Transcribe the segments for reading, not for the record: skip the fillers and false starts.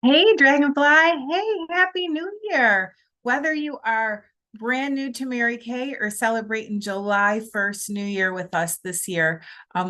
Hey, Dragonfly. Hey, Happy New Year. Whether you are brand new to Mary Kay or celebrating July 1st New Year with us this year,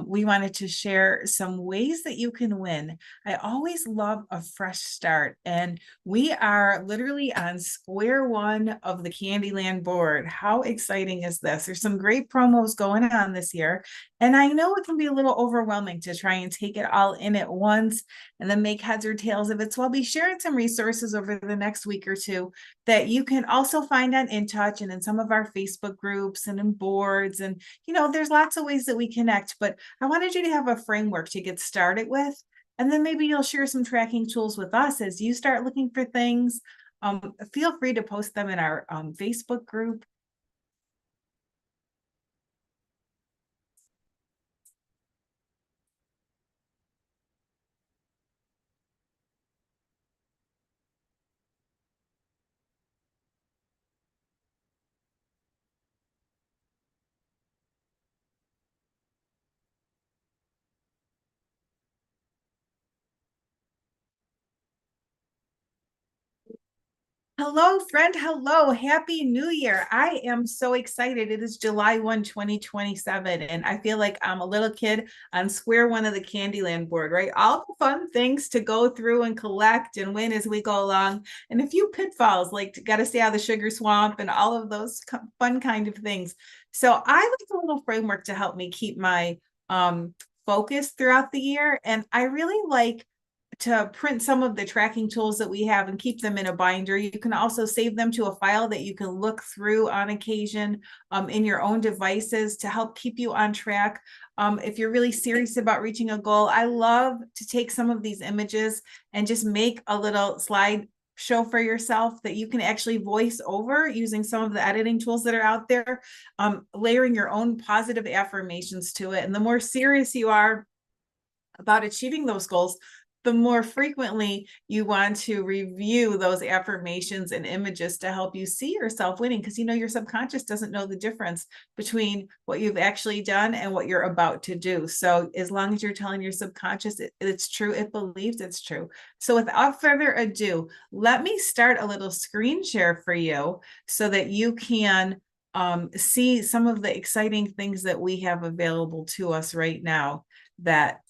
we wanted to share some ways that you can win. I always love a fresh start, and we are literally on square one of the Candyland board. How exciting is this? There's some great promos going on this year, and I know it can be a little overwhelming to try and take it all in at once and then make heads or tails of it. So I'll be sharing some resources over the next week or two that you can also find on In Touch and in some of our Facebook groups and in boards. And, there's lots of ways that we connect, but I wanted you to have a framework to get started with. And then maybe you'll share some tracking tools with us as you start looking for things. Feel free to post them in our Facebook group. Hello, friend. Hello. Happy New Year. I am so excited. It is July 1, 2027, and I feel like I'm a little kid on square one of the Candyland board, right? All the fun things to go through and collect and win as we go along, and a few pitfalls like got to stay out of the sugar swamp and all of those fun kind of things. So I like a little framework to help me keep my focus throughout the year, and I really like to print some of the tracking tools that we have and keep them in a binder. You can also save them to a file that you can look through on occasion in your own devices to help keep you on track. If you're really serious about reaching a goal, I love to take some of these images and just make a little slide show for yourself that you can actually voice over using some of the editing tools that are out there, layering your own positive affirmations to it. And the more serious you are about achieving those goals, the more frequently you want to review those affirmations and images to help you see yourself winning, because your subconscious doesn't know the difference between what you've actually done and what you're about to do. So as long as you're telling your subconscious it's true, it believes it's true. So without further ado, let me start a little screen share for you so that you can see some of the exciting things that we have available to us right now that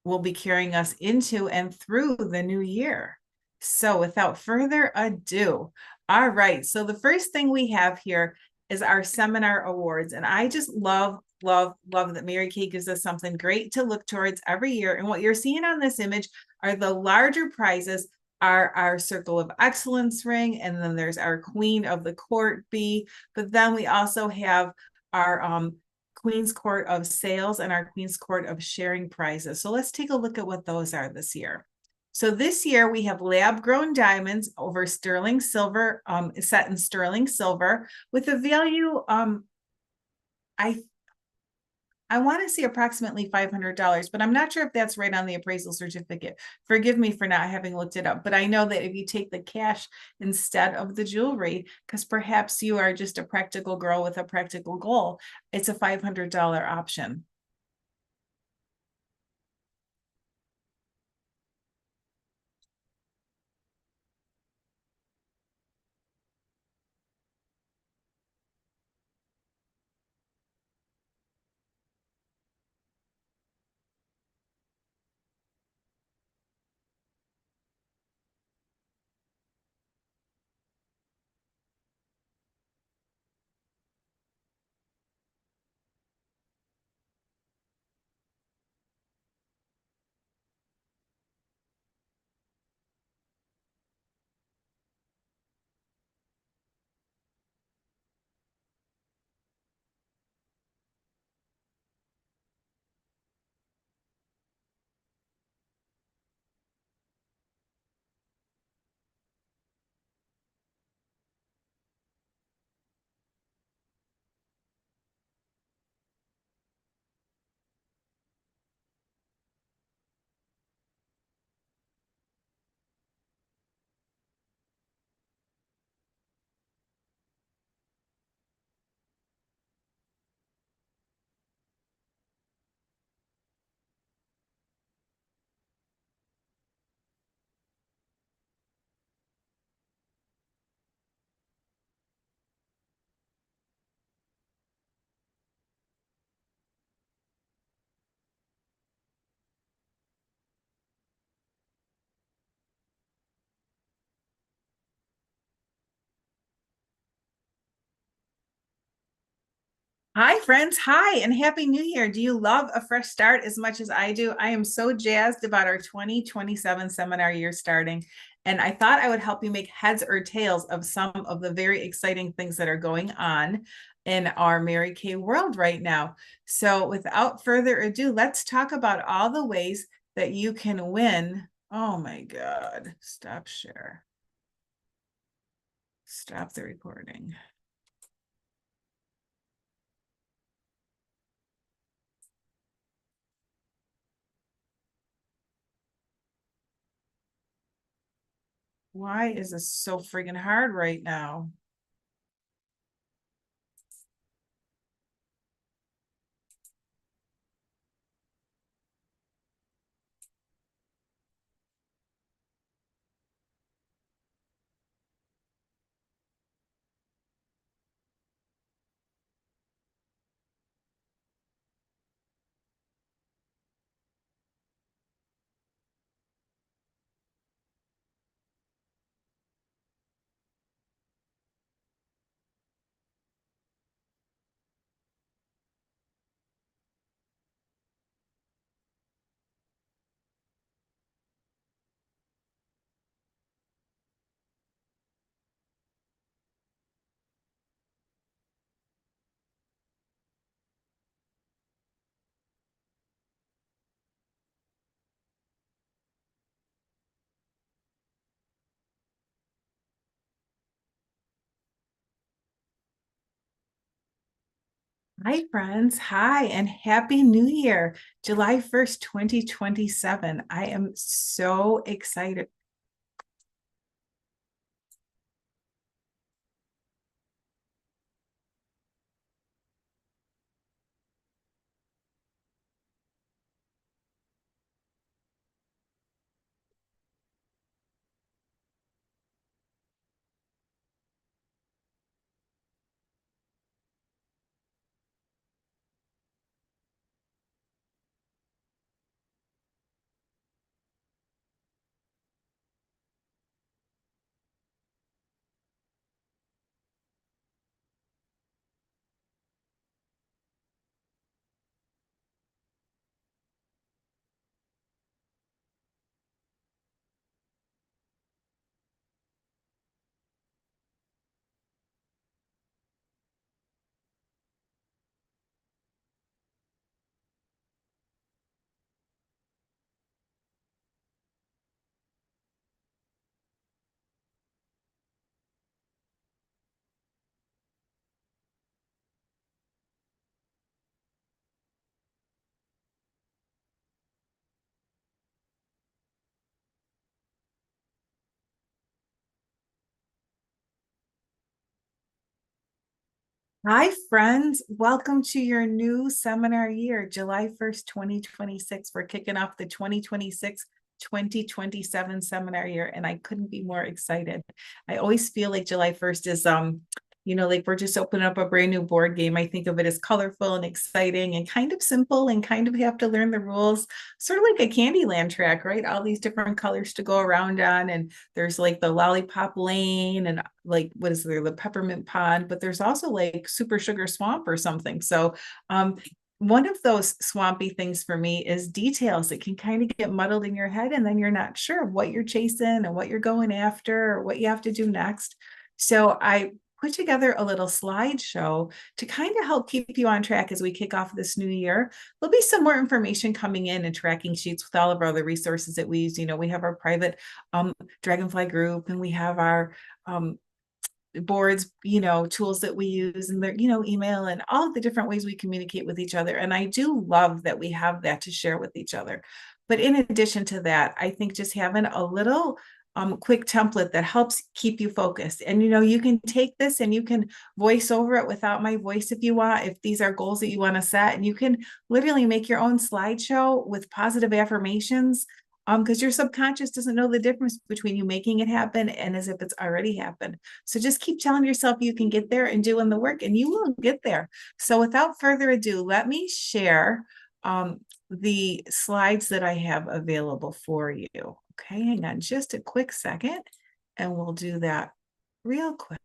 will be carrying us into and through the new year. So without further ado, all right. So the first thing we have here is our seminar awards. And I just love, love, love that Mary Kay gives us something great to look towards every year. And what you're seeing on this image are the larger prizes are our Circle of Excellence ring, and then there's our Queen of the Court B. But then we also have our Queen's Court of Sales and our Queen's Court of Sharing prizes. So let's take a look at what those are this year. So this year we have lab grown diamonds over sterling silver, set in sterling silver with a value, I I want to see approximately $500, but I'm not sure if that's right on the appraisal certificate. Forgive me for not having looked it up, but I know that if you take the cash instead of the jewelry, because perhaps you are just a practical girl with a practical goal, it's a $500 option. Hi, friends. Hi, and Happy New Year. Do you love a fresh start as much as I do? I am so jazzed about our 2027 seminar year starting. And I thought I would help you make heads or tails of some of the very exciting things that are going on in our Mary Kay world right now. So, without further ado, let's talk about all the ways that you can win. Oh my God. Stop share. Stop the recording. Why is this so friggin' hard right now? Hi, friends. Hi, and Happy New Year, July 1st, 2027. I am so excited. Hi, friends. Welcome to your new seminar year, July 1st, 2026. We're kicking off the 2026-2027 seminar year, and I couldn't be more excited. I always feel like July 1st is like we're just opening up a brand new board game. I think of it as colorful and exciting and kind of simple and kind of have to learn the rules, sort of like a Candyland track, right? All these different colors to go around on, and there's like the lollipop lane and like what is there, the peppermint pond, but there's also like super sugar swamp or something. So one of those swampy things for me is details that can kind of get muddled in your head, and then you're not sure what you're chasing and what you're going after or what you have to do next. So I put together a little slideshow to kind of help keep you on track as we kick off this new year. There'll be some more information coming in and tracking sheets with all of our other resources that we use. We have our private Dragonfly group, and we have our boards, tools that we use, and their, email, and all of the different ways we communicate with each other. And I do love that we have that to share with each other. But in addition to that, I think just having a little quick template that helps keep you focused. And you can take this and you can voice over it without my voice if you want, if these are goals that you want to set, and you can literally make your own slideshow with positive affirmations, because your subconscious doesn't know the difference between you making it happen and as if it's already happened. So just keep telling yourself you can get there and doing the work, and you will get there. So without further ado, let me share the slides that I have available for you. Okay, hang on just a quick second, and we'll do that real quick.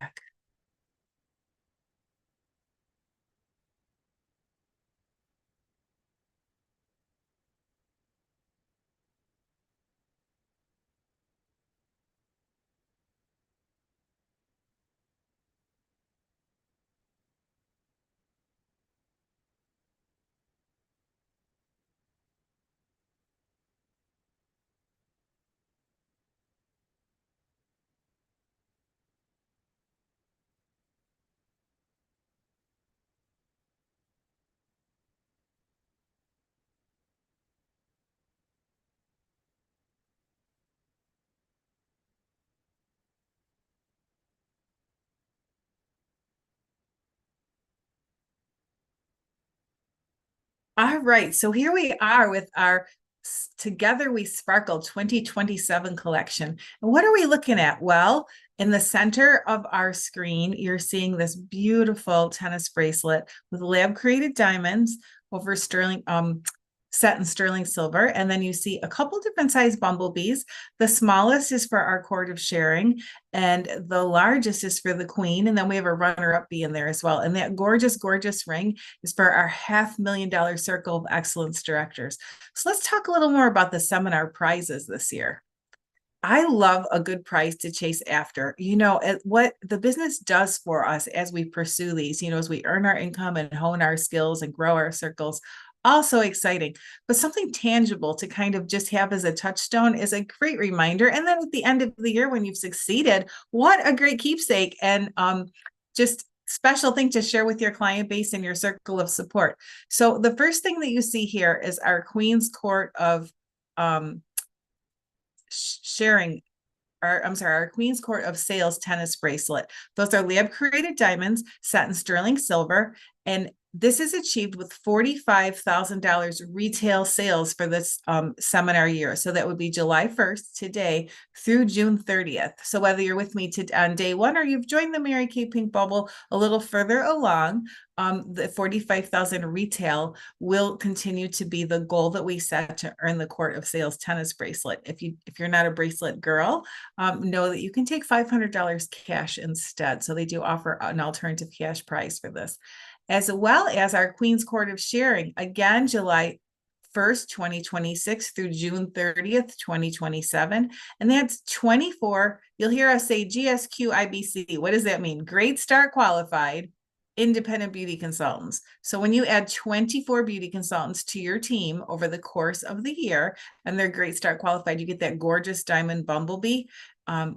All right, so here we are with our Together We Sparkle 2027 collection. And what are we looking at? Well, in the center of our screen, you're seeing this beautiful tennis bracelet with lab created diamonds over sterling, set in sterling silver. And then you see a couple different size bumblebees. The smallest is for our cord of sharing, and the largest is for the queen. And then we have a runner-up bee in there as well. And that gorgeous, gorgeous ring is for our $500,000 Circle of Excellence directors. So let's talk a little more about the seminar prizes this year. I love a good prize to chase after. What the business does for us as we pursue these, as we earn our income and hone our skills and grow our circles. Also exciting, but something tangible to kind of just have as a touchstone is a great reminder. And then at the end of the year, when you've succeeded, what a great keepsake and just special thing to share with your client base and your circle of support. So the first thing that you see here is our Queen's Court of sharing our Queen's Court of Sales tennis bracelet. Those are lab created diamonds set in sterling silver. And this is achieved with $45,000 retail sales for this seminar year. So that would be July 1st, today, through June 30th. So whether you're with me on day one or you've joined the Mary Kay Pink Bubble a little further along, the 45,000 retail will continue to be the goal that we set to earn the Court of Sales tennis bracelet. If you're not a bracelet girl, know that you can take $500 cash instead. So they do offer an alternative cash prize for this, as well as our Queen's Court of Sharing, again, July 1st, 2026 through June 30th, 2027. And that's 24. You'll hear us say GSQ IBC. What does that mean? Great Start Qualified Independent Beauty Consultants. So when you add 24 beauty consultants to your team over the course of the year, and they're Great Start Qualified, you get that gorgeous diamond bumblebee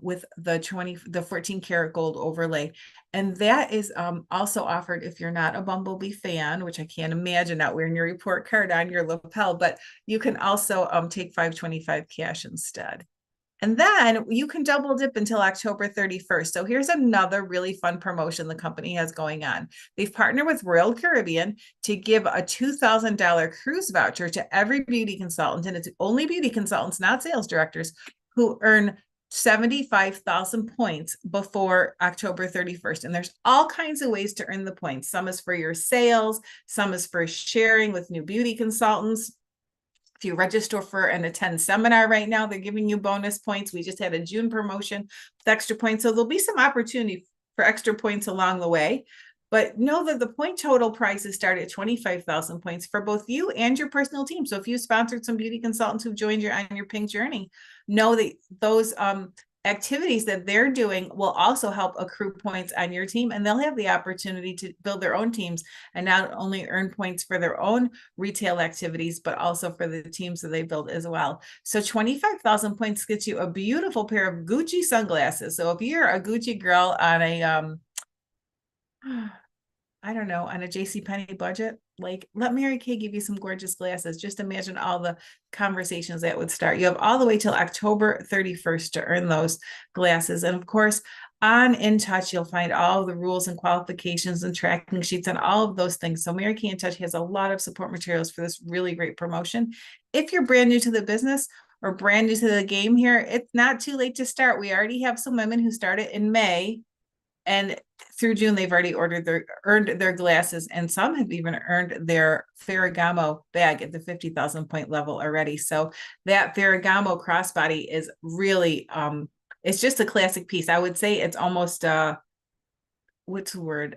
with the 14 karat gold overlay. And that is also offered if you're not a Bumblebee fan, which I can't imagine not wearing your report card on your lapel, but you can also take $525 cash instead. And then you can double dip until October 31st. So here's another really fun promotion the company has going on. They've partnered with Royal Caribbean to give a $2,000 cruise voucher to every beauty consultant. And it's only beauty consultants, not sales directors, who earn 75,000 points before October 31st. And there's all kinds of ways to earn the points. Some is for your sales, some is for sharing with new beauty consultants. If you register for and attend seminar right now, they're giving you bonus points. We just had a June promotion with extra points. So there'll be some opportunity for extra points along the way. But know that the point total prizes start at 25,000 points for both you and your personal team. So if you sponsored some beauty consultants who've joined you on your pink journey, know that those activities that they're doing will also help accrue points on your team, and they'll have the opportunity to build their own teams and not only earn points for their own retail activities, but also for the teams that they build as well. So 25,000 points gets you a beautiful pair of Gucci sunglasses. So if you're a Gucci girl on a I don't know, on a JCPenney budget, like let Mary Kay give you some gorgeous glasses. Just imagine all the conversations that would start. You have all the way till October 31st to earn those glasses. And of course, on In Touch, you'll find all the rules and qualifications and tracking sheets and all of those things. So Mary Kay In Touch has a lot of support materials for this really great promotion. If you're brand new to the business or brand new to the game here, it's not too late to start. We already have some women who started in May, and through June, they've already earned their glasses, and some have even earned their Ferragamo bag at the 50,000 point level already. So that Ferragamo crossbody is really, it's just a classic piece. I would say it's almost what's the word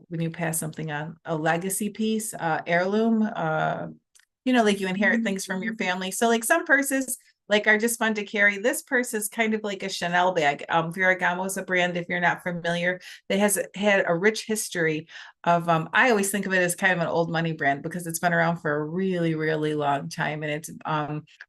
when you pass something on, a legacy piece, heirloom. Like you inherit things from your family. So like some purses are just fun to carry. This purse is kind of like a Chanel bag. Ferragamo is a brand, if you're not familiar, that has had a rich history of, I always think of it as kind of an old money brand because it's been around for a really, really long time. And it's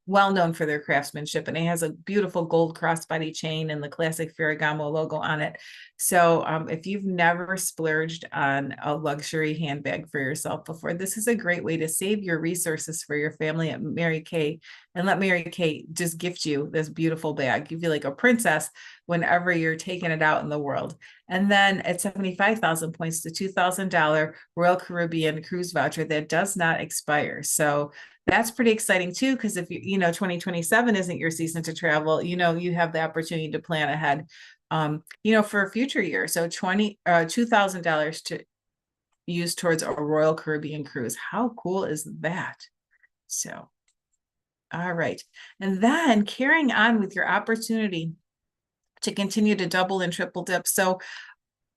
well known for their craftsmanship. And it has a beautiful gold crossbody chain and the classic Ferragamo logo on it. So if you've never splurged on a luxury handbag for yourself before, this is a great way to save your resources for your family at Mary Kay and let Mary Kay just gift you this beautiful bag. You feel like a princess whenever you're taking it out in the world. And then at 75,000 points, the $2,000 Royal Caribbean cruise voucher that does not expire. So that's pretty exciting too, because if you know 2027 isn't your season to travel, you have the opportunity to plan ahead, for a future year. So $2,000 to use towards a Royal Caribbean cruise. How cool is that? So, all right. And then carrying on with your opportunity to continue to double and triple dip. So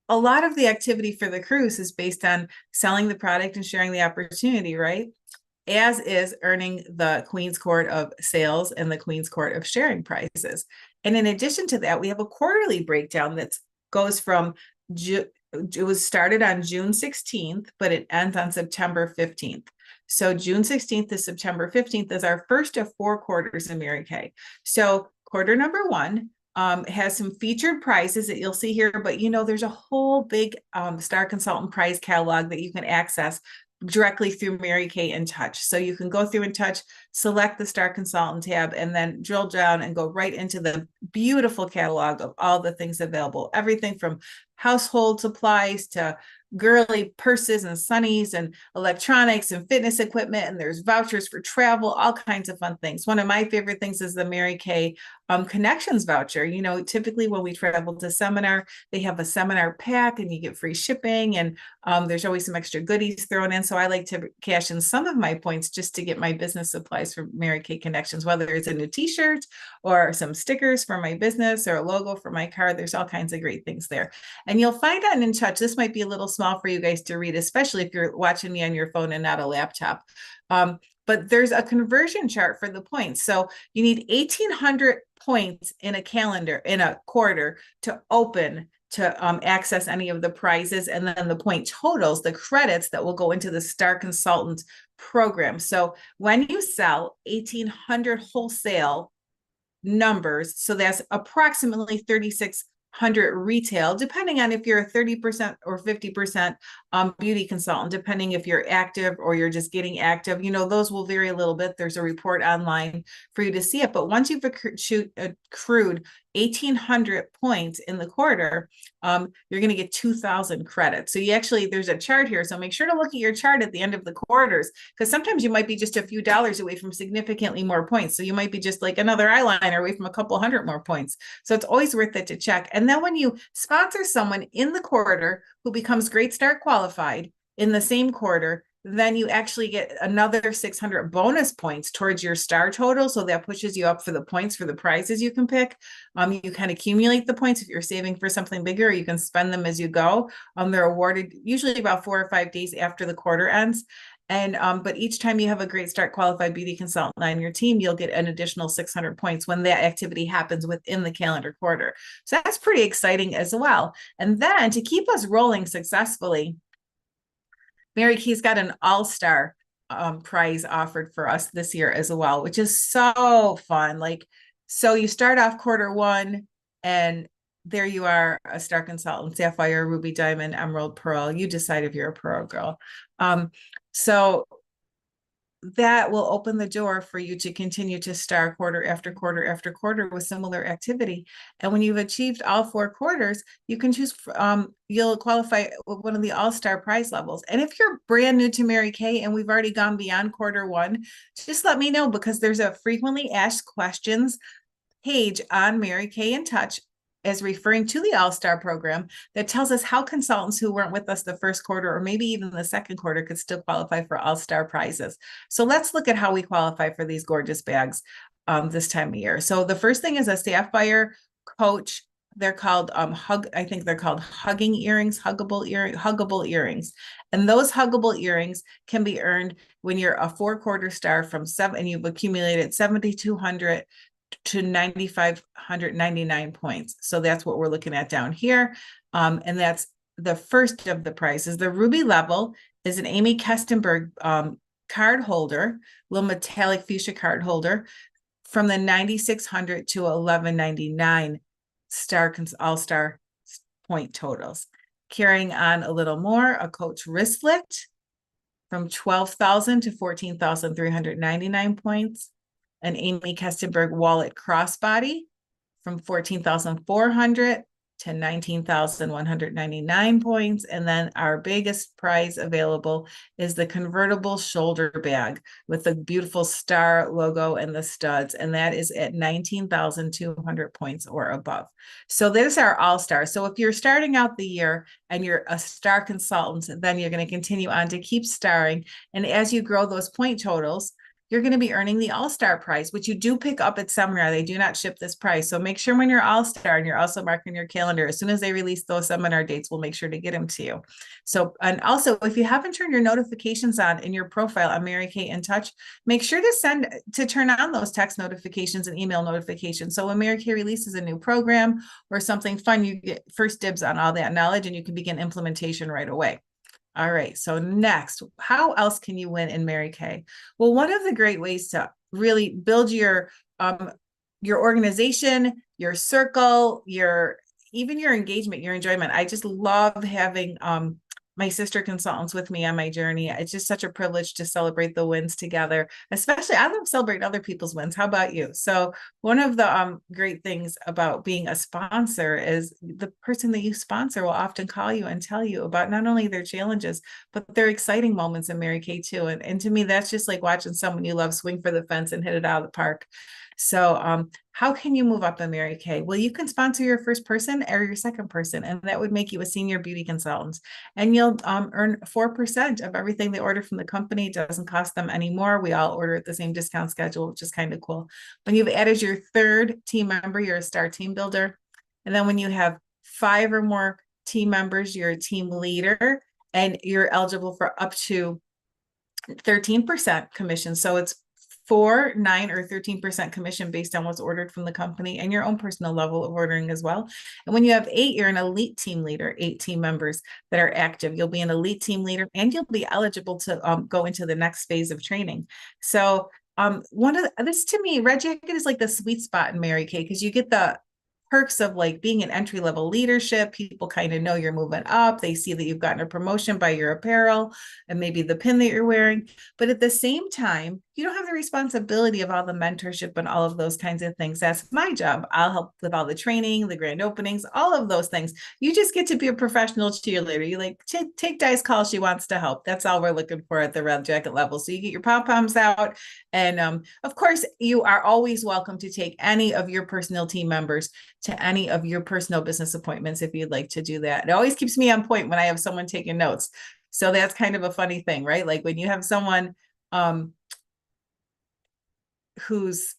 a lot of the activity for the cruise is based on selling the product and sharing the opportunity, right? As is earning the Queen's Court of Sales and the Queen's Court of Sharing prizes. And in addition to that, we have a quarterly breakdown that goes from it was started on June 16th, but it ends on September 15th. So June 16th to September 15th is our first of 4 quarters in Mary Kay. So quarter number 1 has some featured prizes that you'll see here, but there's a whole big Star Consultant prize catalog that you can access directly through Mary Kay in Touch. So you can go through in Touch, select the Star Consultant tab, and then drill down and go right into the beautiful catalog of all the things available. Everything from household supplies to girly purses and sunnies and electronics and fitness equipment, and there's vouchers for travel, all kinds of fun things. One of my favorite things is the Mary Kay Connections voucher. Typically when we travel to seminar, they have a seminar pack and you get free shipping, and there's always some extra goodies thrown in. So I like to cash in some of my points just to get my business supplies for Mary Kay Connections, whether it's a new t-shirt or some stickers for my business or a logo for my car. There's all kinds of great things there. And you'll find on In Touch, this might be a little small for you guys to read, especially if you're watching me on your phone and not a laptop. But there's a conversion chart for the points. So you need 1,800 points in a quarter to open to access any of the prizes, and then the point totals, the credits that will go into the Star Consultant program. So when you sell 1,800 wholesale numbers, so that's approximately 3,600 retail, depending on if you're a 30% or 50% beauty consultant, depending if you're active or you're just getting active. Those will vary a little bit. There's a report online for you to see it. But once you've accrued 1,800 points in the quarter, you're going to get 2,000 credits. So there's a chart here. So make sure to look at your chart at the end of the quarters, because sometimes you might be just a few dollars away from significantly more points. So you might be just like another eyeliner away from a couple hundred more points. So it's always worth it to check. And then when you sponsor someone in the quarter who becomes Great Start qualified in the same quarter, then you actually get another 600 bonus points towards your star total. So that pushes you up for the points for the prizes you can pick. You can accumulate the points if you're saving for something bigger, or you can spend them as you go. They're awarded usually about 4 or 5 days after the quarter ends. And but each time you have a Great Start qualified beauty consultant on your team, you'll get an additional 600 points when that activity happens within the calendar quarter. So that's pretty exciting as well. And then to keep us rolling successfully, Mary Kay's got an all-star prize offered for us this year as well, which is so fun. So you start off quarter 1 and there you are, a Star Consultant, Sapphire, Ruby, Diamond, Emerald, Pearl. You decide if you're a Pearl girl. So that will open the door for you to continue to star quarter after quarter after quarter with similar activity. And when you've achieved all 4 quarters, you can choose, you'll qualify with one of the all-star prize levels. And if you're brand new to Mary Kay and we've already gone beyond quarter 1, just let me know, because there's a frequently asked questions page on Mary Kay in Touch as referring to the All-Star program that tells us how consultants who weren't with us the first quarter or maybe even the second quarter could still qualify for All-Star prizes. So let's look at how we qualify for these gorgeous bags this time of year. So the first thing is a Sapphire Coach. They're called I think they're called hugging earrings, huggable earrings. And those huggable earrings can be earned when you're a 4-quarter star from 7 and you've accumulated 7,200 to 9,599 points. So that's what we're looking at down here. And that's the first of the prizes. The ruby level is an Amy Kestenberg card holder, little metallic fuchsia card holder, from the 9,600 to 1199 all-star point totals. Carrying on a little more, a Coach wristlet from 12,000 to 14,399 points. An Amy Kestenberg wallet crossbody from 14,400 to 19,199 points. And then our biggest prize available is the convertible shoulder bag with the beautiful star logo and the studs. And that is at 19,200 points or above. So there's our all-star. So if you're starting out the year and you're a star consultant, then you're going to continue on to keep starring. And as you grow those point totals, you're going to be earning the All-Star prize, which you do pick up at seminar. They do not ship this prize. So make sure when you're All-Star and you're also marking your calendar, as soon as they release those seminar dates, we'll make sure to get them to you. So, and also if you haven't turned your notifications on in your profile on Mary Kay in Touch, make sure to turn on those text notifications and email notifications. So when Mary Kay releases a new program or something fun, you get first dibs on all that knowledge and you can begin implementation right away. All right, so next, how else can you win in Mary Kay? Well, one of the great ways to really build your organization, your circle, even your engagement, your enjoyment. I just love having my sister consultants with me on my journey. It's just such a privilege to celebrate the wins together. Especially, I love celebrating other people's wins. How about you? So one of the great things about being a sponsor is the person that you sponsor will often call you and tell you about not only their challenges, but their exciting moments in Mary Kay too. And to me, that's just like watching someone you love swing for the fence and hit it out of the park. So how can you move up in Mary Kay? Well, you can sponsor your first person or your second person, and that would make you a senior beauty consultant. And you'll earn 4% of everything they order from the company. It doesn't cost them any more. We all order at the same discount schedule, which is kind of cool. When you've added your third team member, you're a star team builder. And then when you have 5 or more team members, you're a team leader, and you're eligible for up to 13% commission. So it's 4, 9, or 13% commission based on what's ordered from the company and your own personal level of ordering as well. And when you have 8, you're an elite team leader, 8 team members that are active. You'll be an elite team leader and you'll be eligible to go into the next phase of training. So one of this, to me, Red Jacket is like the sweet spot in Mary Kay because you get the perks of like being an entry-level leadership. People kind of know you're moving up. They see that you've gotten a promotion by your apparel and maybe the pin that you're wearing. But at the same time, you don't have the responsibility of all the mentorship and all of those kinds of things. That's my job. I'll help with all the training, the grand openings, all of those things. You just get to be a professional cheerleader. You like take Di's call. She wants to help. That's all we're looking for at the Red Jacket level. So you get your pom-poms out. And of course, you are always welcome to take any of your personal team members to any of your personal business appointments if you'd like to do that. It always keeps me on point when I have someone taking notes. So that's kind of a funny thing, right? Like when you have someone who's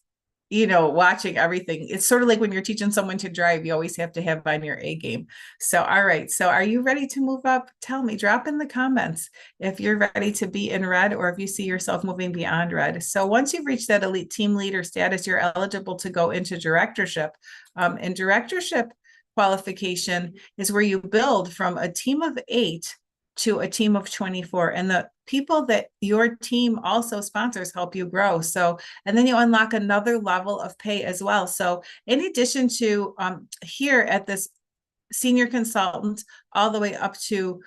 watching everything, it's sort of like when you're teaching someone to drive, you always have to have on your A game. So all right, so are you ready to move up? Tell me, drop in the comments if you're ready to be in red or if you see yourself moving beyond red. So once you've reached that elite team leader status, you're eligible to go into directorship. And directorship qualification is where you build from a team of 8 to a team of 24, and the people that your team also sponsors help you grow. So, and then you unlock another level of pay as well. So in addition to here at this senior consultant all the way up to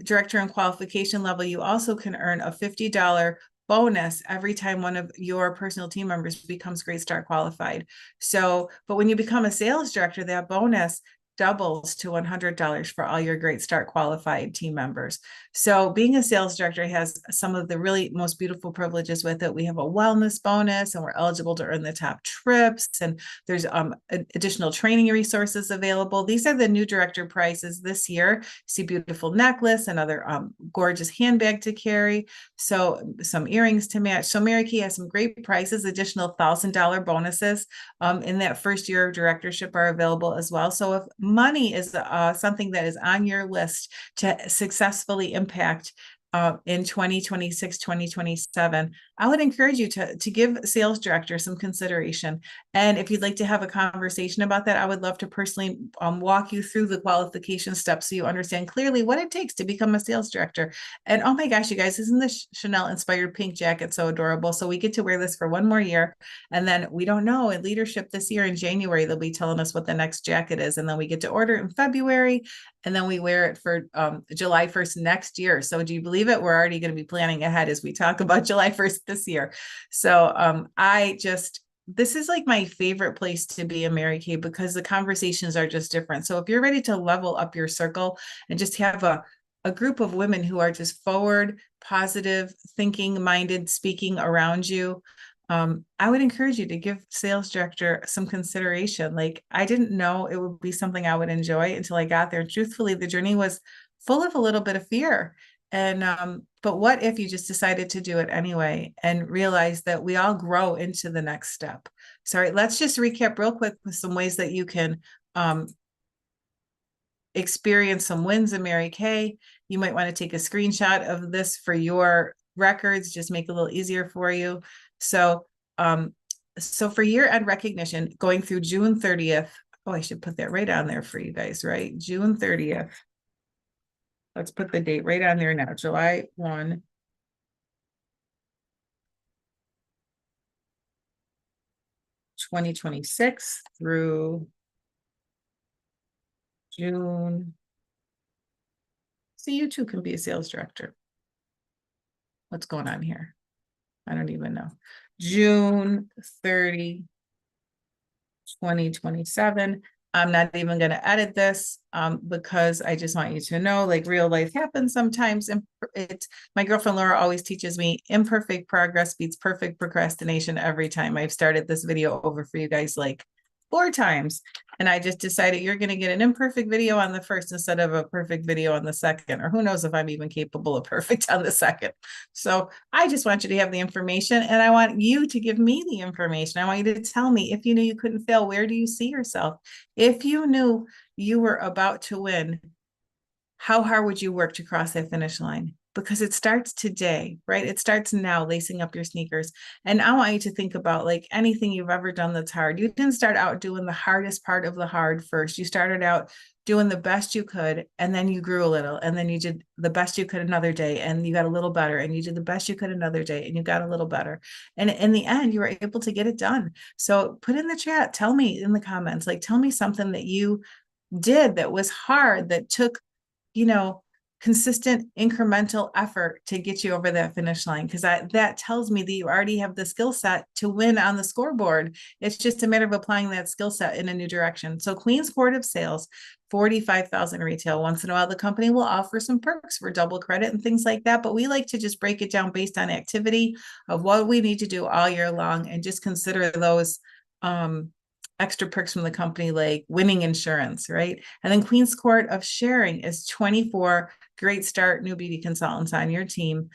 director and qualification level, you also can earn a $50 bonus every time one of your personal team members becomes Great Start qualified. So, but when you become a sales director, that bonus doubles to $100 for all your Great Start qualified team members. So being a sales director has some of the really most beautiful privileges with it. We have a wellness bonus and we're eligible to earn the top trips, and there's additional training resources available. These are the new director prices this year. See beautiful necklace, another gorgeous handbag to carry, so some earrings to match. So Mary Kay has some great prices. Additional $1,000 bonuses in that first year of directorship are available as well. So if money is something that is on your list to successfully impact in 2026, 2027, I would encourage you to give sales director some consideration. And if you'd like to have a conversation about that, I would love to personally walk you through the qualification steps so you understand clearly what it takes to become a sales director. And oh my gosh, you guys, isn't this Chanel inspired pink jacket so adorable? So we get to wear this for one more year. And then we don't know, in leadership this year in January, they'll be telling us what the next jacket is. And then we get to order it in February. And then we wear it for July 1st next year. So do you believe it? We're already going to be planning ahead as we talk about July 1st this year. So I just this is like my favorite place to be in Mary Kay because the conversations are just different. So if you're ready to level up your circle and just have a group of women who are just forward, positive, thinking minded, speaking around you, I would encourage you to give sales director some consideration. Like, I didn't know it would be something I would enjoy until I got there. Truthfully, the journey was full of a little bit of fear. And but what if you just decided to do it anyway and realize that we all grow into the next step? Sorry, let's just recap real quick with some ways that you can um, experience some wins in Mary Kay. You might want to take a screenshot of this for your records, just make it a little easier for you. So, so for year-end recognition, going through June 30th, oh, I should put that right on there for you guys, right? June 30th. Let's put the date right on there now, July 1, 2026 through June. So you too can be a sales director. What's going on here? I don't even know. June 30, 2027. I'm not even going to edit this because I just want you to know, like, real life happens sometimes. And my girlfriend Laura always teaches me imperfect progress beats perfect procrastination every time. I've started this video over for you guys like 4 times. And I just decided you're going to get an imperfect video on the first instead of a perfect video on the second, or who knows if I'm even capable of perfect on the second. So I just want you to have the information, and I want you to give me the information. I want you to tell me, if you knew you couldn't fail, where do you see yourself? If you knew you were about to win, how hard would you work to cross that finish line? Because it starts today, right? It starts now, lacing up your sneakers. And I want you to think about, like, anything you've ever done that's hard. You didn't start out doing the hardest part of the hard first. You started out doing the best you could, and then you grew a little, and then you did the best you could another day, and you got a little better, and you did the best you could another day, and you got a little better. And in the end, you were able to get it done. So put in the chat, tell me in the comments, like, tell me something that you did that was hard, that took, you know, consistent incremental effort to get you over that finish line, because that tells me that you already have the skill set to win on the scoreboard. It's just a matter of applying that skill set in a new direction. So Queen's Court of Sales, 45,000 retail. Once in a while, the company will offer some perks for double credit and things like that, but we like to just break it down based on activity of what we need to do all year long, and just consider those extra perks from the company, like winning insurance, right? And then Queen's Court of Sharing is 24 Great Start new beauty consultants on your team,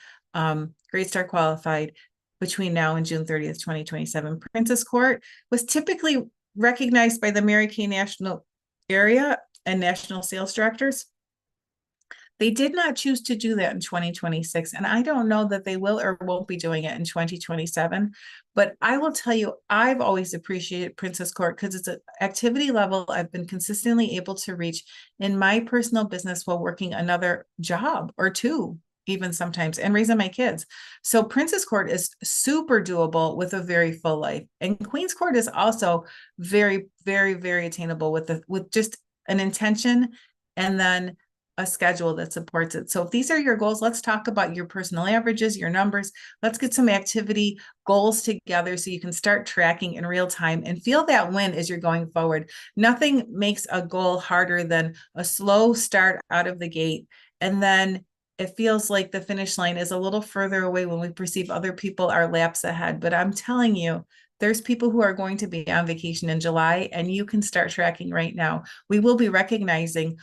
Great Start qualified between now and June 30th, 2027. Princess Court was typically recognized by the Mary Kay National Area and National Sales Directors. They did not choose to do that in 2026, and I don't know that they will or won't be doing it in 2027. But I will tell you, I've always appreciated Princess Court because it's an activity level I've been consistently able to reach in my personal business while working another job or two, even sometimes, and raising my kids. So Princess Court is super doable with a very full life. And Queen's Court is also very, very, very attainable with just an intention and then a schedule that supports it. So if these are your goals, let's talk about your personal averages, your numbers. Let's get some activity goals together so you can start tracking in real time and feel that win as you're going forward. Nothing makes a goal harder than a slow start out of the gate. And then it feels like the finish line is a little further away when we perceive other people are laps ahead. But I'm telling you, there's people who are going to be on vacation in July, and you can start tracking right now. We will be recognizing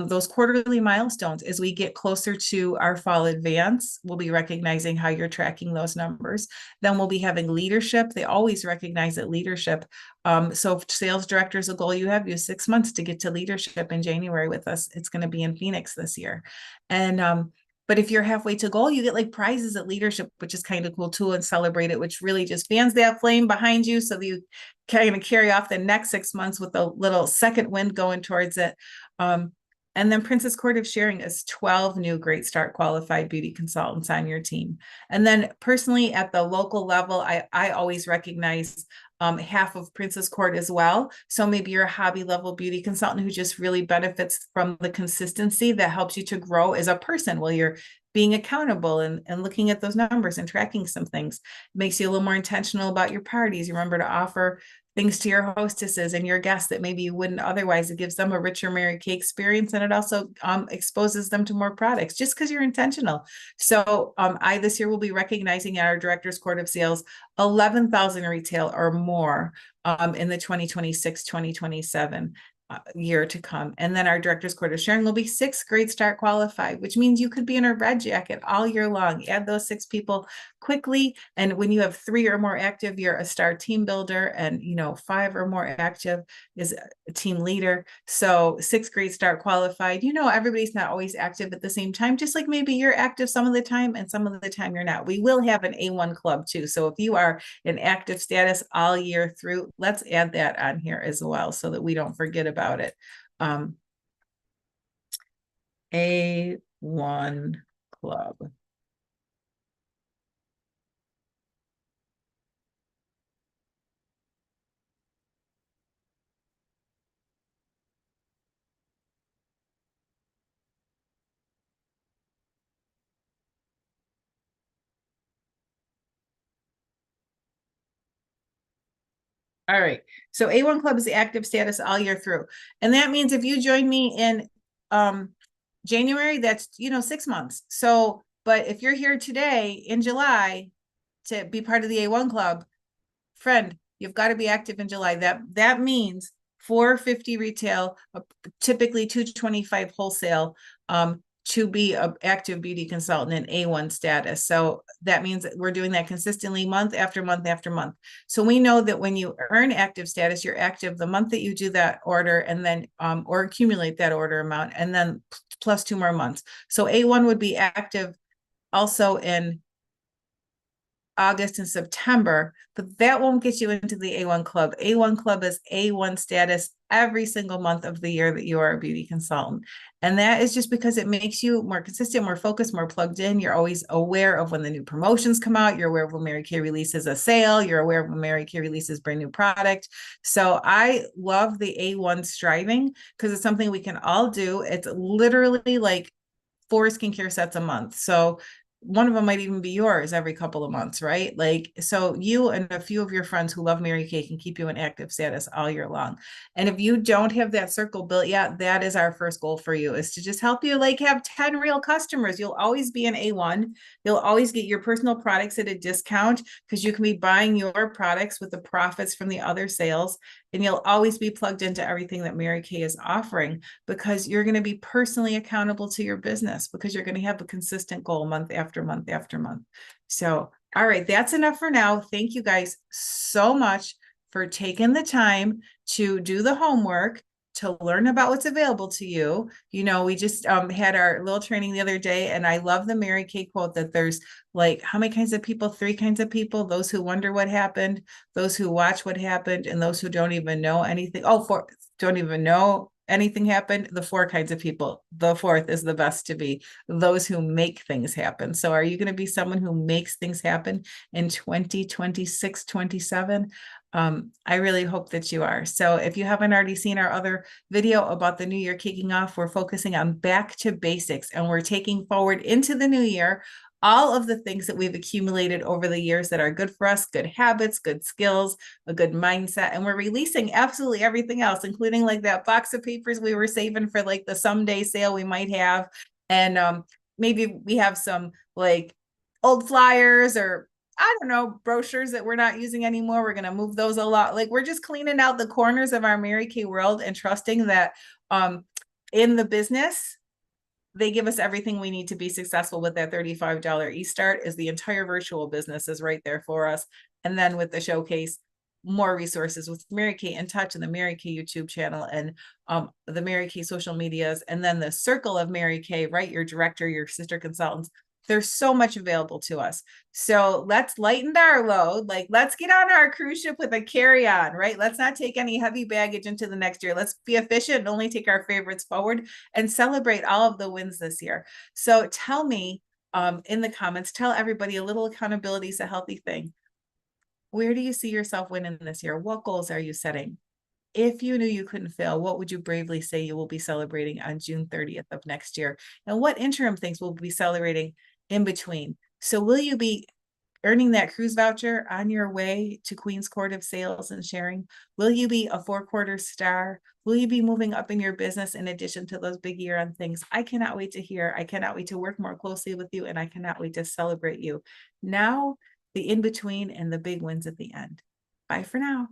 those quarterly milestones as we get closer to our fall advance. We'll be recognizing how you're tracking those numbers. Then we'll be having leadership. They always recognize that leadership. So if sales director is a goal you have 6 months to get to leadership in January with us. It's going to be in Phoenix this year. And but if you're halfway to goal, you get like prizes at leadership, which is kind of cool too, and celebrate it, which really just fans that flame behind you so that you kind of carry off the next 6 months with a little second wind going towards it. And then Princess Court of Sharing is 12 new Great Start qualified beauty consultants on your team. And then personally at the local level, I always recognize half of Princess Court as well. So maybe you're a hobby level beauty consultant who just really benefits from the consistency that helps you to grow as a person while you're being accountable and looking at those numbers and tracking some things. It makes you a little more intentional about your parties. You remember to offer things to your hostesses and your guests that maybe you wouldn't otherwise. It gives them a richer Mary Kay experience, and it also exposes them to more products just because you're intentional. So I this year will be recognizing at our Directors Court of Sales 11,000 retail or more in the 2026-2027 year to come. And then our Directors Court of Sharing will be 6 Great Start qualified, which means you could be in a red jacket all year long. Add those 6 people quickly. And when you have 3 or more active, you're a star team builder, and 5 or more active is a team leader. So 6 Great Start qualified. Everybody's not always active at the same time, just like maybe you're active some of the time and some of the time you're not. We will have an A1 club too. So if you are in active status all year through, let's add that on here as well so that we don't forget about it. A1 club. All right. So A1 Club is the active status all year through. And that means if you join me in January, that's 6 months. So, but if you're here today in July to be part of the A1 Club, friend, you've got to be active in July. That means 450 retail, typically 225 wholesale, to be an active beauty consultant in A1 status. So that means that we're doing that consistently month after month after month. So we know that when you earn active status, you're active the month that you do that order, and then or accumulate that order amount, and then plus 2 more months. So A1 would be active also in August and September, but that won't get you into the A1 Club. A1 Club is A1 status every single month of the year that you are a beauty consultant. And that is just because it makes you more consistent, more focused, more plugged in. You're always aware of when the new promotions come out. You're aware of when Mary Kay releases a sale. You're aware of when Mary Kay releases brand new product. So I love the A1 striving because it's something we can all do. It's literally like 4 skincare sets a month. So one of them might even be yours every couple of months, right? Like, so you and a few of your friends who love Mary Kay can keep you in active status all year long. And if you don't have that circle built yet, that is our first goal for you, is to just help you like have 10 real customers. You'll always be an A1. You'll always get your personal products at a discount because you can be buying your products with the profits from the other sales. And you'll always be plugged into everything that Mary Kay is offering because you're going to be personally accountable to your business because you're going to have a consistent goal month after month after month. So, all right, that's enough for now. Thank you guys so much for taking the time to do the homework, to learn about what's available to you. We just had our little training the other day, and I love the Mary Kay quote that there's like, how many kinds of people? 3 kinds of people: those who wonder what happened, those who watch what happened, and those who don't even know anything. Don't even know anything happened. The 4 kinds of people. The 4th is the best to be: those who make things happen. So are you going to be someone who makes things happen in 2026, 27? I really hope that you are. So if you haven't already seen our other video about the new year kicking off, we're focusing on back to basics, and we're taking forward into the new year all of the things that we've accumulated over the years that are good for us: good habits, good skills, a good mindset. And we're releasing absolutely everything else, including like that box of papers we were saving for like the someday sale we might have. And maybe we have some like old flyers or I don't know, brochures that we're not using anymore. We're going to move those a lot. Like, we're just cleaning out the corners of our Mary Kay world and trusting that in the business, they give us everything we need to be successful with that $35 e-start. Is the entire virtual business is right there for us. And then with the showcase, more resources with Mary Kay in Touch and the Mary Kay YouTube channel and the Mary Kay social medias. And then the circle of Mary Kay, right? Your director, your sister consultants. There's so much available to us. So let's lighten our load. Like, let's get on our cruise ship with a carry-on, right? Let's not take any heavy baggage into the next year. Let's be efficient and only take our favorites forward and celebrate all of the wins this year. So tell me in the comments, tell everybody, a little accountability is a healthy thing. Where do you see yourself winning this year? What goals are you setting? If you knew you couldn't fail, what would you bravely say you will be celebrating on June 30th of next year? And what interim things will be celebrating in between? So will you be earning that cruise voucher on your way to Queen's Court of Sales and Sharing? Will you be a 4-quarter star? Will you be moving up in your business in addition to those big year-end things? I cannot wait to hear. I cannot wait to work more closely with you, and I cannot wait to celebrate you. Now, the in-between and the big wins at the end. Bye for now.